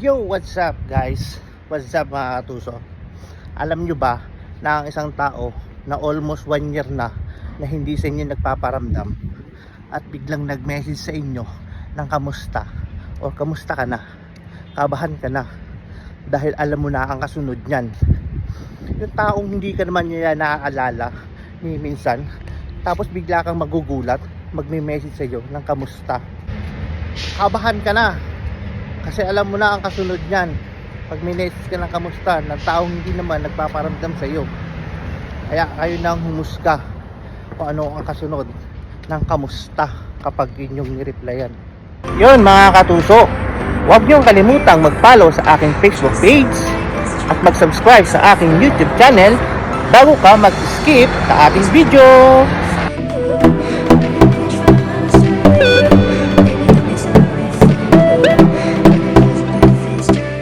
Yo, what's up guys? What's up mga katuso? Alam nyo ba na ang isang tao na almost 1 year na hindi sa inyo nagpaparamdam at biglang nag-message sa inyo ng kamusta o kamusta ka na, kabahan ka na dahil alam mo na ang kasunod nyan. Yung taong hindi ka naman niya naaalala ni minsan, tapos bigla kang magugulat, magme-message sa iyo ng kamusta, kabahan ka na kasi alam mo na ang kasunod niyan pag minessage ka ng kamusta ng taong hindi naman nagpaparamdam sa iyo. Kaya kayo nang humusga kung ano ang kasunod ng kamusta kapag inyong ni-replyan. Yun mga katuso, huwag niyong kalimutang mag-follow sa aking Facebook page at mag-subscribe sa aking YouTube channel bago ka mag-skip sa ating video.